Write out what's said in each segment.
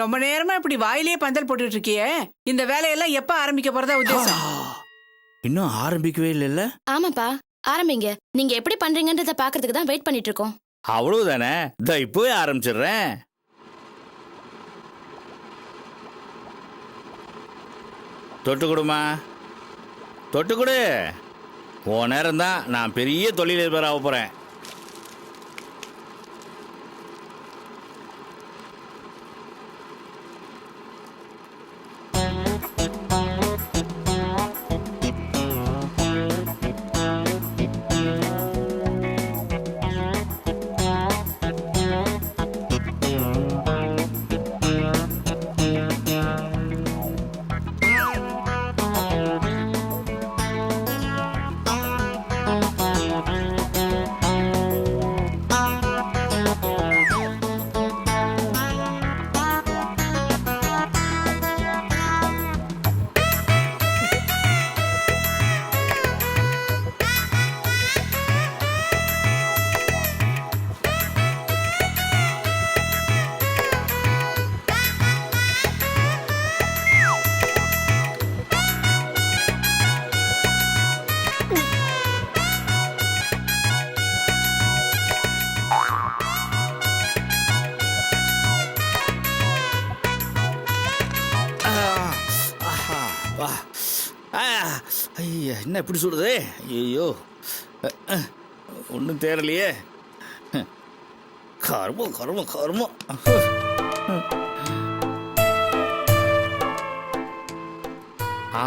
ரொம்ப நேரமா இப்படி வாயிலே பந்தல் போட்டுட்டு இருக்கியே, இந்த வேலையெல்லாம் எப்ப ஆரம்பிக்க போறதா உத்தேசம்? இன்னும் ஆரம்பிக்கவே இல்லைல்ல? ஆமாப்பா, ஆரம்பிங்க. நீங்க எப்படி பண்றீங்கன்றத பாக்குறதுக்கு தான் வெயிட் பண்ணிட்டு இருக்கோம். அவ்வளவுதானே, இதோ இப்பவே ஆரம்பிச்சிடுறேன். தொட்டு கொடுமா, தொட்டு கொடு. உன் நேரம் தான் நான் பெரிய தொழிலதிபர் ஆக போறேன். ஐயா, என்ன எப்படி சொல்றது? ஐயோ, ஒன்றும் தேரலையே. கர்மம் கர்மம் கர்மம்.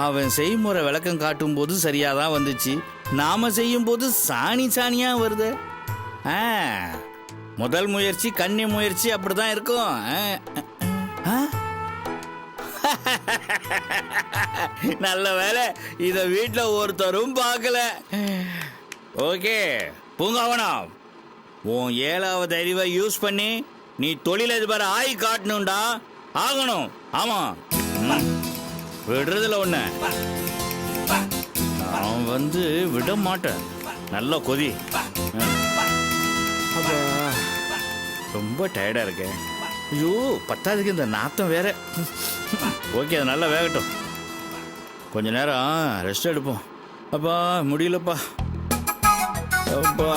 அவன் செய்முறை விளக்கம் காட்டும் போது சரியாதான் வந்துச்சு, நாம செய்யும் போது சாணி சாணியா வருது. முதல் முயற்சி கன்னி முயற்சி அப்படிதான் இருக்கும். நல்ல வேலை, இத வீட்டுல ஒருத்தரும் பார்க்கல. ஓகே பூங்காவனம், உன் 7வது அறிவை யூஸ் பண்ணி நீ தொழிலதிபர் ஆகி காட்டணும்டா. ஆகணும். ஆமா, விடுறதுல ஒண்ணு நான் வந்து விட மாட்டேன். நல்ல கொதி. ரொம்ப டயர்டா இருக்கேன். ஐயோ, பத்தாவதுக்கு இந்த நாத்தம் வேற. ஓகே, அது நல்லா வேகட்டும். கொஞ்ச நேரம் ரெஸ்ட் எடுப்போம். அப்பா முடியலப்பா. அப்பா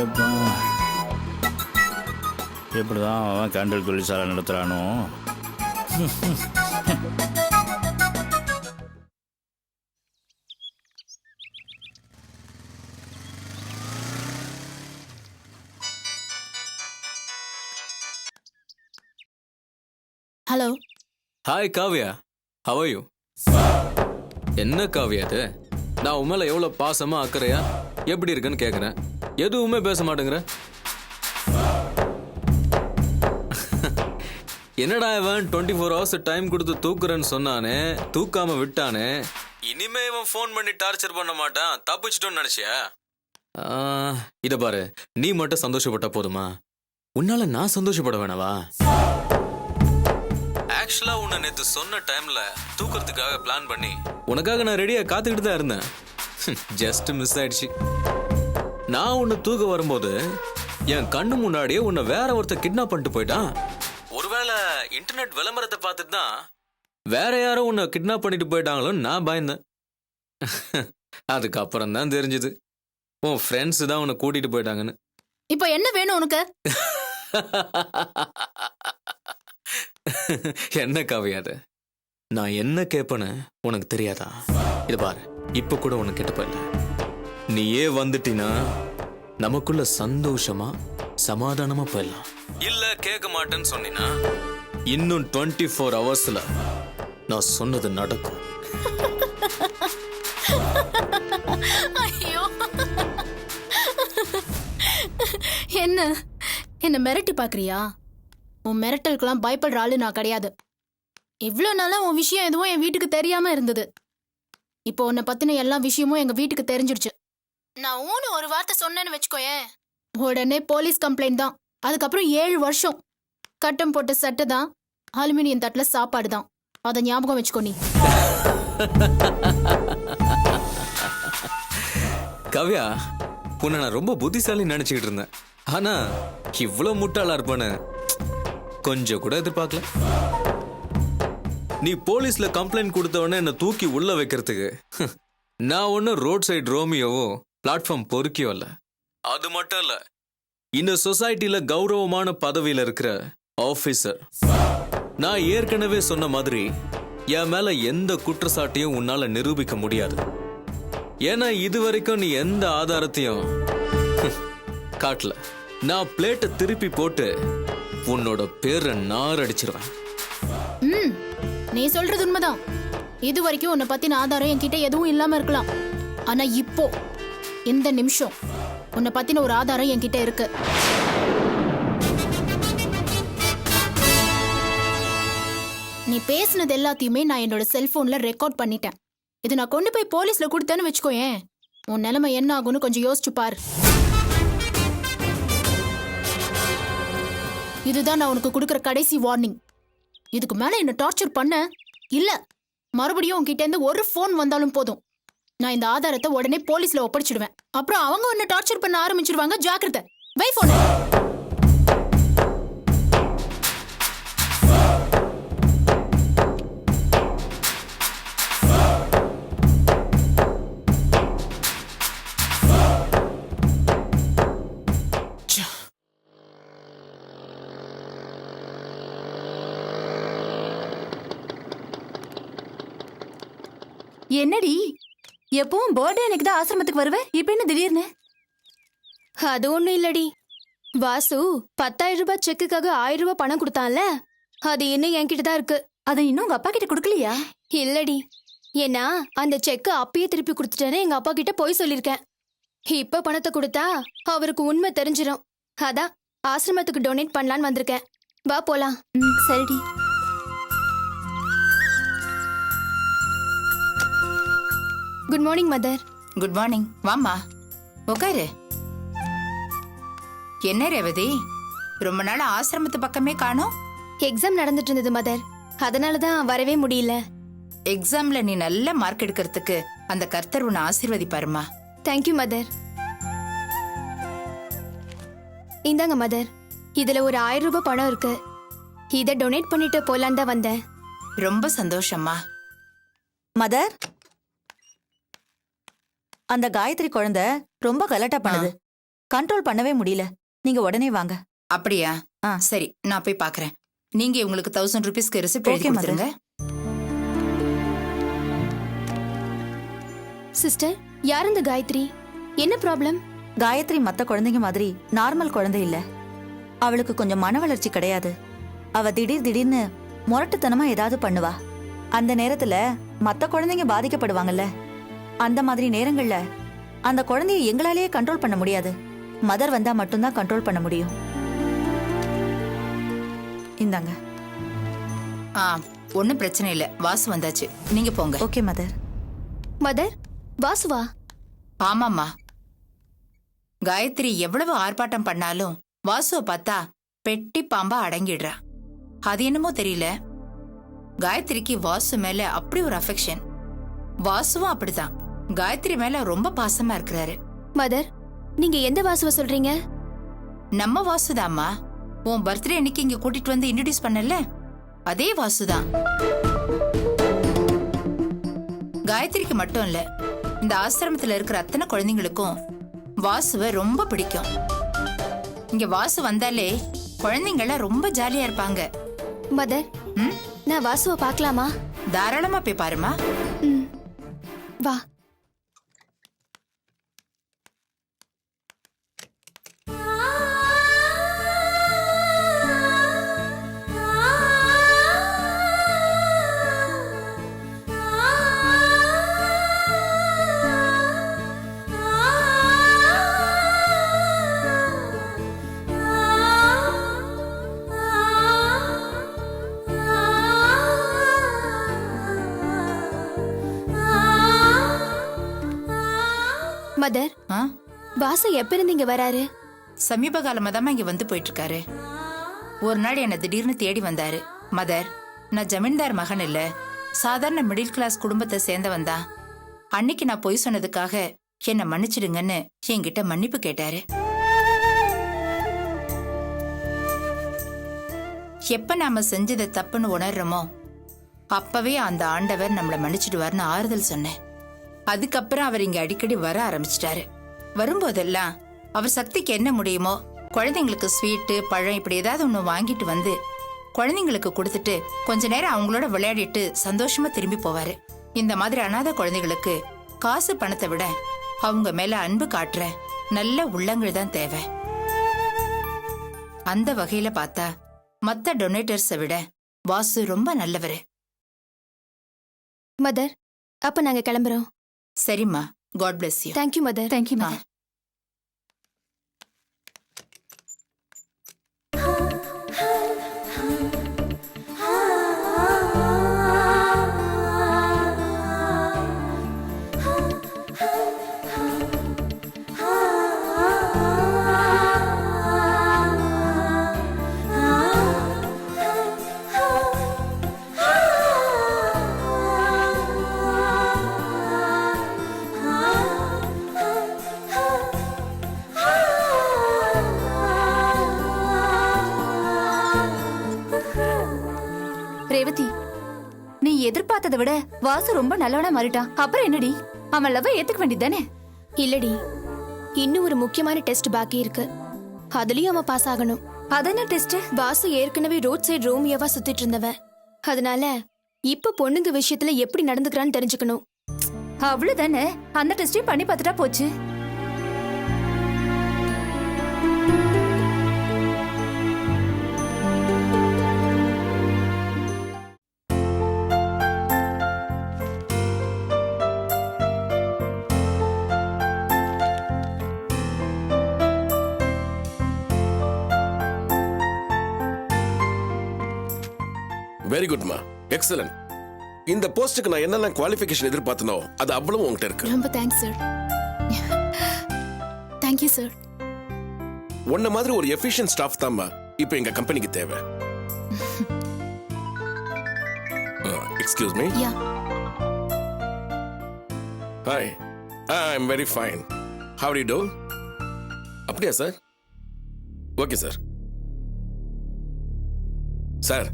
எப்பா எப்படிதான் அவன் கேண்டல் தொழிற்சாலை நடத்துறானோ. Hello. Hi Kavya, how are you? என்ன காவ்யா இது? நான் உண்மையில எவ்வளவு பாசமா அக்கறையா எப்படி இருக்குன்னு கேக்குறேன், எதுவுமே பேச மாட்டேங்கிற. என்னடா இவன் 24 hours டைம் கொடுத்து தூக்குறேன்னு சொன்னானே, தூக்காம விட்டானே, இனிமே இவன் ஃபோன் பண்ணி டார்ச்சர் பண்ண மாட்டான், தப்பிச்சிட்டோன்னு நினைச்சியா? இத பாரு, நீ மட்டும் சந்தோஷப்பட்டா போதுமா? உன்னால நான் சந்தோஷப்பட வேணவா? ஆக்சுவலா உன்னை நேத்து சொன்ன டைம்ல தூக்குறதுக்காக பிளான் பண்ணி உனக்காக நான் ரெடியா காத்துக்கிட்டு தான் இருந்தேன். ஜஸ்ட் மிஸ் ஆயிடுச்சு. நான் உன்னை தூக்க வரும்போது என் கண்ணு முன்னாடியே உன்னை வேற ஒருத்தர் கிட்னாப் பண்ணிட்டு போயிட்டான். ஒருவேளை இன்டர்நெட் விளம்பரத்தை பார்த்துட்டு தான் வேற யாரும் உன்னை கிட்னாப் பண்ணிட்டு போயிட்டாங்களோன்னு நான் பயந்தேன். அதுக்கப்புறம் தான் தெரிஞ்சது உன் ஃப்ரெண்ட்ஸ் தான் உன்னை கூட்டிட்டு போயிட்டாங்கன்னு. இப்போ என்ன வேணும் உனக்கு? என்ன காவியாது, நான் என்ன கேட்பேன்னு உனக்கு தெரியாதா? இது பாரு, இப்ப கூட உனக்கு கேட்டு போயில. நீயே வந்துட்டினா நமக்குள்ள சந்தோஷமா சமாதானமா போயிடலாம். இல்ல கேட்க மாட்டேன்னு சொன்னீனா இன்னும் 24 ஹவர்ஸ்ல நான் சொன்னது நடக்கும். ஐயோ, என்ன மிரட்டி பாக்குறியா? உன் மிரட்டலுக்கெல்லாம் பயப்படுற ஆளு நான் கிடையாது. இவ்வளவு நாளா உன் விஷயம் எதுவும் என் வீட்டுக்கு தெரியாம இருந்தது. இப்போ உன்னை பத்தின எல்லா விஷயமும் எங்க வீட்டுக்கு தெரிஞ்சிருச்சு. நான் ஊனு ஒரு வார்த்தை சொன்னேன்னு வச்சுக்கோயேன், உடனே போலீஸ் கம்ப்ளைண்ட் தான். அதுக்கப்புறம் 7 வருஷம். கட்டம் போட்ட சட்டை தான், அலுமினியம் தட்டுல சாப்பாடு தான். அதை ஞாபகம் வச்சுக்கோ நீ. கவ்யா, உன்னை நான் ரொம்ப புத்திசாலி நினைச்சுக்கிட்டு இருந்தேன். ஆனா இவ்வளவு முட்டாளா இருப்பானு கொஞ்சம் கூட எதிர்பார்க்கல. நீ போலீஸ்ல கம்ப்ளைண்ட் கொடுத்தவொடனே என்ன தூக்கி உள்ள வைக்கிறதுக்கு நான் ஒன்னும் ரோட் சைடு ரோமியோவோ பிளாட்ஃபார்ம் பொறுக்கியோ இல்ல. அது மட்டும் இல்ல, இந்த சொசைட்டில கௌரவமான பதவியில இருக்கிற ஆபீசர். நான் ஏற்கனவே சொன்ன மாதிரி என் மேல எந்த குற்றச்சாட்டையும் உன்னால நிரூபிக்க முடியாது. ஏன்னா இதுவரைக்கும் நீ எந்த ஆதாரத்தையும் காட்டல. நான் பிளேட்டை திருப்பி போட்டு உன்னோட பேரை நார் அடிச்சிருவேன். நீ சொல்றது உண்மைதான். இது வரைக்கும் உன்னை பத்தின ஆதாரம் என்கிட்ட எதுவும் இல்லாம இருக்கலாம். ஆனா இப்போ இந்த நிமிஷம் உன்னை பத்தின ஒரு ஆதாரம் என்கிட்ட இருக்கு. நீ பேசினது எல்லாத்தையுமே நான் என்னோட செல்போன்ல ரெக்கார்ட் பண்ணிட்டேன். இது நான் கொண்டு போய் போலீஸ்ல கொடுத்தேன்னு வச்சுக்கோயேன், உன் நிலைமை என்ன ஆகும்னு கொஞ்சம் யோசிச்சு பாரு. இதுதான் நான் உனக்கு கொடுக்குற கடைசி வார்னிங். இதுக்கு மேல என்ன டார்ச்சர் பண்ண இல்ல, மறுபடியும் உன்கிட்ட இருந்து ஒரு போன் வந்தாலும் போதும், நான் இந்த ஆதாரத்தை உடனே போலீஸ்ல ஒப்படைச்சிடுவேன். அப்புறம் அவங்க உன்னை டார்ச்சர் பண்ண ஆரம்பிச்சிடுவாங்க. ஜாக்கிரதை. வை போன். என்னடி எப்பவும் பர்த்டே அன்னைக்கு தான் ஆசிரமத்துக்கு வருவேன், இப்ப என்ன திடீர்னு? அது ஒண்ணும் இல்லடி, வாசு 10,000 ரூபாய் செக்குக்காக 1000 ரூபாய் பணம் கொடுத்தான்ல, அது இன்னும் என்கிட்ட தான் இருக்கு. அதை இன்னும் உங்க அப்பா கிட்ட கொடுக்கலையா? இல்லடி, ஏன்னா அந்த செக்கு அப்பயே திருப்பி கொடுத்துட்டேன்னு எங்க அப்பா கிட்ட போய் சொல்லிருக்கேன். இப்ப பணத்தை கொடுத்தா அவருக்கு உண்மை தெரிஞ்சிடும். அதான் ஆசிரமத்துக்கு டொனேட் பண்ணலான்னு வந்திருக்கேன். வா போலாம். சரிடி. Good morning mother. Good morning. வாம்மா உட்காரு. என்ன ரேவதி, ரொம்ப நாள் ஆசிரமத்து பக்கமே காணோம்? எக்ஸாம் நடந்துட்டு இருந்தது மதர், அதனாலதான் வரவே முடியல. எக்ஸாம்ல நீ நல்ல மார்க் எடுக்கிறதுக்கு அந்த கர்த்தர் உன்னை ஆசீர்வதிப்பாருமா. Thank you mother. இந்தாங்க மதர், இதுல ஒரு 1000 ரூபாய் பணம் இருக்கு. இதை டொனேட் பண்ணிட்டு போலான்னு தான் வந்தேன். ரொம்ப சந்தோஷம்மா. மதர், அந்த காயத்ரி குழந்தை ரொம்ப கலாட்டா பண்ணுது, கண்ட்ரோல் பண்ணவே முடியல. நீங்க உடனே வாங்க. அப்படியா? சரி, நான் போய் பாக்குறேன். நீங்க உங்களுக்கு 1000 ரூபீஸ்க்கு ரெசிப்ட் எழுதி கொடுத்துருங்க. சிஸ்டர், யார் இந்த காயத்ரி? என்ன ப்ராப்ளம்? காயத்ரி மத்த குழந்தைங்க மாதிரி நார்மல் குழந்தை இல்ல. அவளுக்கு கொஞ்சம் மன வளர்ச்சி கிடையாது. அவ திடீர்னு முரட்டுத்தனமா ஏதாவது பண்ணுவா. அந்த நேரத்துல மத்த குழந்தைங்க பாதிக்கப்படுவாங்கல்ல, அந்த மாதிரி நேரங்கள்ல அந்த குழந்தைய எங்களாலேயே கண்ட்ரோல் பண்ண முடியாது. மதர் வந்தா மட்டும்தான் கண்ட்ரோல் பண்ண முடியும். இந்தாங்க. ஒன்னும் பிரச்சனை இல்ல, வாசு வந்தாச்சு, நீங்க போங்க. Okay mother. மதர், வாசுவா? ஆமாம்மா. காயத்ரி எவ்வளவு ஆர்ப்பாட்டம் பண்ணாலும் வாசுவை பார்த்தா பெட்டி பாம்பா அடங்கிடுறா. அது என்னமோ தெரியல, காயத்ரிக்கு வாசு மேல அப்படி ஒரு அஃபெக்ஷன். வாசுவும் அப்படிதான் காயத்ரி மேல ரொம்ப பாசமா இருக்கிறாரு. மதர், நீங்க எந்த வாசுவ சொல்றீங்க? நம்ம வாசுதாம்மா. உன் பர்த்டே அன்னைக்கு இங்க கூட்டிட்டு வந்து இன்ட்ரோடியூஸ் பண்ணல, அதே வாசுதான். காயத்ரிக்கு மட்டும் இல்ல, இந்த ஆசிரமத்துல இருக்கிற அத்தனை குழந்தைங்களுக்கும் வாசுவை ரொம்ப பிடிக்கும். இங்க வாசு வந்தாலே குழந்தைங்கள ரொம்ப ஜாலியா இருப்பாங்க. மதர், நான் வாசுவை பார்க்கலாமா? தாராளமா போய் பாருமா. வா. மதர், வாசு எப்ப இருந்து இங்க வராரு? சமீப காலமா தான் இங்க வந்து போயிட்டு இருக்காரு. ஒரு நாள் என்ன திடீர்னு தேடி வந்தாரு. மதர், நான் ஜமீன்தார் மகன் இல்ல, சாதாரண மிடில் கிளாஸ் குடும்பத்தை சேர்ந்தவன் தான். அன்னைக்கு நான் பொய் சொன்னதுக்காக என்ன மன்னிச்சிடுங்கன்னு என்கிட்ட மன்னிப்பு கேட்டாரு. எப்ப நாம செஞ்சதை தப்புன்னு உணர்றோமோ அப்பவே அந்த ஆண்டவர் நம்மள மன்னிச்சிடுவார்னு ஆறுதல் சொன்னேன். அதுக்கப்புறம் அவர் இங்க அடிக்கடி வர ஆரம்பிச்சிட்டாரு. வரும்போதெல்லாம் அவர் சக்திக்கு என்ன முடியுமோ குழந்தைங்களுக்கு ஸ்வீட்டு பழம் இப்படி ஏதாவது ஒண்ணு வாங்கிட்டு வந்து குழந்தைங்களுக்கு கொடுத்துட்டு கொஞ்ச நேரம் அவங்களோட விளையாடிட்டு சந்தோஷமா திரும்பி போவாரு. இந்த மாதிரி அனாதை குழந்தைகளுக்கு காசு பணத்தை விட அவங்க மேல அன்பு காட்டுற நல்ல உள்ளங்கள் தான் தேவை. அந்த வகையில பார்த்தா மத்த டொனேட்டர்ஸை விட வாசு ரொம்ப நல்லவரு. மதர், அப்ப நாங்க கிளம்புறோம். சரிம்மா, God bless you. Thank you mother. Thank you mother. Revathi, நீ எதிர்பார்த்ததை விட வாசு ரொம்ப நல்லவனா மாறிட்டான். அப்புறம் என்னடி, அவன் லவ் ஏத்துக்க வேண்டியதானே? இல்லடி, இன்னும் ஒரு முக்கியமான டெஸ்ட் பாக்கி இருக்கு. அதுலயும் அவன் பாஸ் ஆகணும். அதென்ன டெஸ்ட்? வாசு ஏற்கனவே ரோட் சைடு ரோமியோவா சுத்திட்டு இருந்தவன். அதனால இப்ப பொண்ணுங்க விஷயத்துல எப்படி நடந்துக்கிறான்னு தெரிஞ்சுக்கணும். அவ்வளவுதானே, அந்த டெஸ்டையும் பண்ணி பார்த்துட்டா போச்சு. வெரி குட்மா, எக்ஸலன்ட். இந்த போஸ்டுக்கு நான் என்னெல்லாம் குவாலிஃபிகேஷன் எதிர்பார்த்தனோ அது அவ்வளவு உங்ககிட்ட இருக்கு. ரொம்ப தேங்க்ஸ் சார். Thank you sir. உன்ன மாதிரி ஒரு எஃபிஷியன்ட் ஸ்டாஃப் தான்மா இப்போ எங்க கம்பெனிக்கு தேவை. Excuse me. Yeah. Hi, I am very fine. How do you do? அப்படியா சார்? Okay sir. சார்,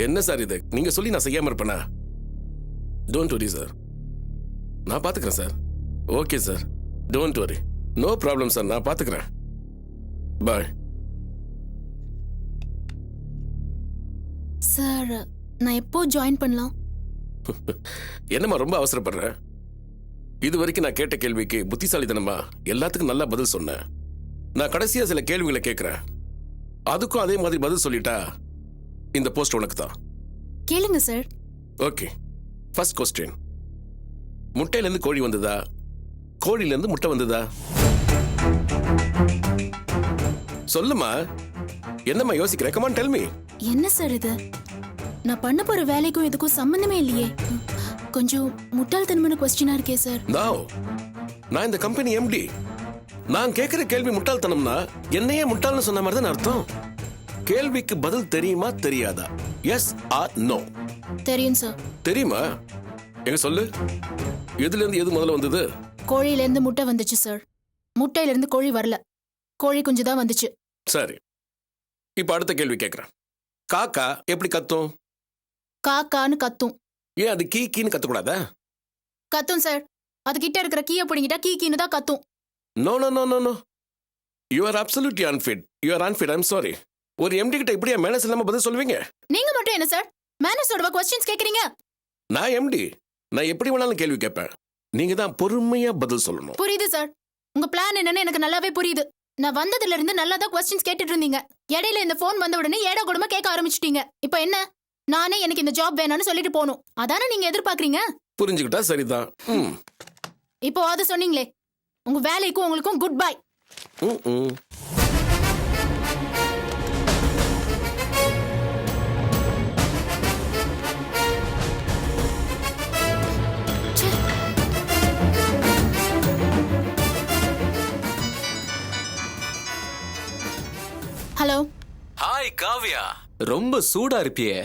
என்ன சார் இது? நீங்க சொல்லி நான் செய்யாம இருப்பேனா? டோன்ட் வரி சார், நான் பாத்துக்கிறேன் sir. Okay sir, don't worry, no problem sir, நான் பாத்துக்கிறேன். பாய். சார், நான் எப்போ ஜாயின் பண்ணலாம்? என்னம்மா ரொம்ப அவசரப்படுற? இது வரைக்கும் நான் கேட்ட கேள்விக்கு புத்திசாலித்தனமா எல்லாத்துக்கும் நல்லா பதில் சொன்னேன். நான் கடைசியா சில கேள்விகளை கேட்கிறேன், அதுக்கும் அதே மாதிரி பதில் சொல்லிட்டா இந்த போஸ்ட் உனக்கு தான். கேளுங்க சார். Okay, first question. முட்டையில இருந்து கோழி வந்ததா, கோழில இருந்து முட்டை வந்ததா? சொல்லுமா, என்னம்மா யோசிக்கிற? Come on, tell me. என்ன சார் இது? நான் பண்ண போற வேலைக்கும் இதுக்கும் சம்பந்தமே இல்லையே. கொஞ்சம் முட்டாள்தனமான கொஸ்டினா இருக்கே சார். நான் இந்த கம்பெனி எம்டி. நான் கேட்கிற கேள்வி முட்டாள்தனம்னா என்னையே முட்டாள்னு சொன்ன மாதிரி தான் அர்த்தம். கேள்விக்கு பதில் தெரியுமா தெரியாதா? Yes or no? தெரியும் சார். தெரியுமா? எங்க சொல்லு, எதுல இருந்து எது முதல்ல வந்தது? கோழியில இருந்து முட்டை வந்துச்சு சார். முட்டையில இருந்து கோழி வரல, கோழி குஞ்சு தான் வந்துச்சு. சரி, இப்ப அடுத்த கேள்வி கேட்கிறேன். காக்கா எப்படி கத்தும்? காக்கான்னு கத்தும். ஏன் அது கீ கீன்னு கத்தக்கூடாதா? கத்தும் சார். அது கிட்ட இருக்கிற கீயை பிடிங்கிட்டா கீ கீன்னு தான் கத்தும். No no no no no, you are absolutely unfit. You are unfit. I'm sorry. ஒரு எம்டி கிட்ட இப்படியா மேனஸ் இல்லாம பதில் சொல்வீங்க? நீங்க மட்டும் என்ன சார் மேனஸோட கொஸ்டின்ஸ் கேக்குறீங்க? நான் எம்டி, நான் எப்படி வேணாலும் கேள்வி கேட்பேன். நீங்க தான் பொறுமையா பதில் சொல்லணும். புரியுது சார். உங்க பிளான் என்னன்னு எனக்கு நல்லாவே புரியுது. நான் வந்ததுல இருந்து நல்லா தான் கொஸ்டின்ஸ் கேட்டுட்டு இருந்தீங்க. இடையில இந்த போன் வந்த உடனே ஏடா கூடமா கேட்க ஆரம்பிச்சிட்டீங்க. இப்போ என்ன, நானே எனக்கு இந்த ஜாப் வேணும்னு சொல்லிட்டு போகணும், அதானே நீங்க எதிர்பார்க்கறீங்க? புரிஞ்சுக்கிட்டா சரிதான். இப்போ அது சொன்னீங்களே, உங்க வேலைக்கும் உங்களுக்கும் good bye. Hello. Hi Kavya, ரொம்ப சூடா இருப்பியே.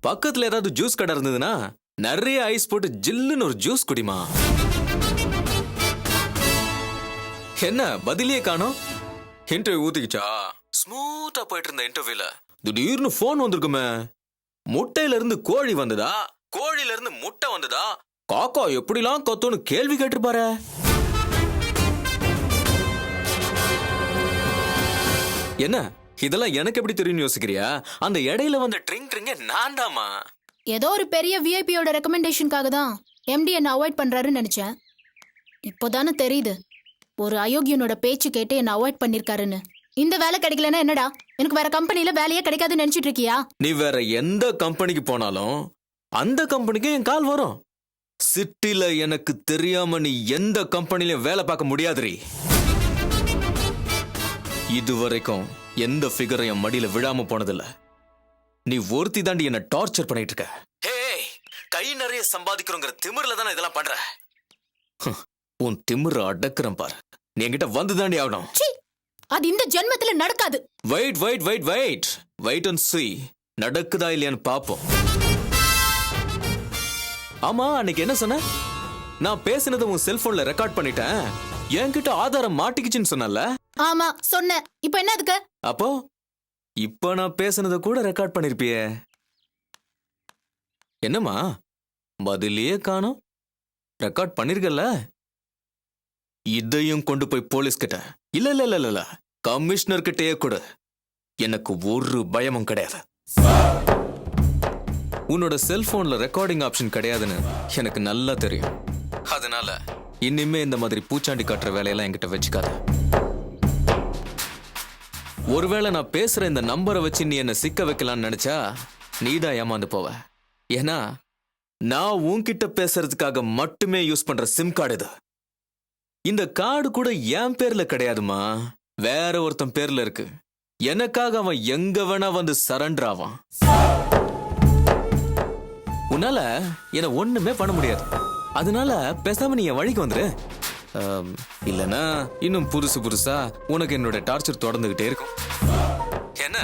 பக்கத்துல ஏதாவது ஜூஸ் கடை இருந்ததுன்னா நிறைய ஐஸ் போட்டு ஜில்லுன்னு ஒரு ஜூஸ் குடிமா. என்ன பதிலே காணோம்? இன்டர்வியூ ஊத்திக்கிச்சா? ஸ்மூத்தா போயிட்டு இருந்த இன்டர்வியூல திடீர்னு ஃபோன் வந்திருக்குமே. முட்டையில இருந்து கோழி வந்ததா, கோழில இருந்து முட்டை வந்ததா, காக்கா எப்படிலாம் கத்துன்னு கேள்வி கேட்டிருப்பாரு. என்ன இதெல்லாம் எனக்கு எப்படி தெரியும் யோசிக்கிறியா? அந்த இடையில வந்த ட்ரிங்க நான் தாமா. ஏதோ ஒரு பெரிய விஐபியோட ரெக்கமெண்டேஷனுக்காக தான் எம்டி என்ன அவாய்ட் பண்றாருன்னு நினைச்சேன். இப்போதானே தெரியுது ஒரு அயோக்கியனோட பேச்சு கேட்டு என்ன அவாய்ட் பண்ணிருக்காருன்னு. இந்த வேலை கிடைக்கலன்னா என்னடா, எனக்கு வேற கம்பெனில வேலையே கிடைக்காதுன்னு நினைச்சிட்டு இருக்கியா? நீ வேற எந்த கம்பெனிக்கு போனாலும் அந்த கம்பெனிக்கு என் கால் வரும். சிட்டில எனக்கு தெரியாம நீ எந்த கம்பெனிலையும் வேலை பார்க்க முடியாதுரி. இதுவரைக்கும் எந்த ஃபிகரும் என் மடியில விழாம போனதில்ல. நீ ஒருத்தி தாண்டி என்ன டார்ச்சர் பண்ணிட்டு இருக்க. ஹே, கை நிறைய சம்பாதிக்கிறோங்கிற திமிர்ல தானே இதெல்லாம் பண்ற. உன் திமிர அடக்குறேன் பாரு. நீ என்கிட்ட வந்து தாண்டி ஆகணும். அது இந்த ஜென்மத்துல நடக்காது. Wait wait wait wait wait and see நடக்குதா இல்லையான்னு பாப்போம். ஆமா, அன்னைக்கு என்ன சொன்ன? நான் பேசினதை உன் செல்போன்ல ரெக்கார்ட் பண்ணிட்டேன், என்கிட்ட ஆதாரம் மாட்டிக்கிச்சுன்னு சொன்னல. ஆமா சொன்ன. இப்ப என்ன அதுக்கு? அப்போ இப்ப நான் பேசினதை கூட ரெக்கார்ட் பண்ணிருப்பியே. என்னம்மா பதிலே காணோம்? ரெக்கார்ட் பண்ணிருக்கல. இதையும் கொண்டு போய் போலீஸ் கிட்ட, இல்ல இல்ல இல்ல இல்ல கமிஷனர் கிட்டே கொடு. எனக்கு ஒரு பயமும் கிடையாது. உன்னோட செல்போன்ல ரெக்கார்டிங் ஆப்ஷன் கிடையாதுன்னு எனக்கு நல்லா தெரியும். அதனால இனிமே இந்த மாதிரி பூச்சாண்டி காட்டுற வேலையெல்லாம் என்கிட்ட வச்சுக்காத. ஒருவேளை நான் பேசுற இந்த நம்பரை வச்சு நீ என்ன சிக்க வைக்கலாம்னு நினைச்சா நீதான் ஏமாந்து போவ. ஏன்னா நான் உன்கிட்ட பேசுறதுக்காக மட்டுமே யூஸ் பண்ற சிம் கார்டு இது. இந்த கார்டு கூட என் பேர்ல கிடையாதுமா, வேற ஒருத்தன் பேர்ல இருக்கு. எனக்காக அவன் எங்க வேணா வந்து சரண்டர் ஆவான். உன்னால என்ன ஒண்ணுமே பண்ண முடியாது. அதனால பேசாம நீ என் வழிக்கு வந்துரு. இல்லனா இன்னும் புதுசு புதுசா உனக்கு என்னோட டார்ச்சர் தொடர்ந்துகிட்டே இருக்கும். என்ன?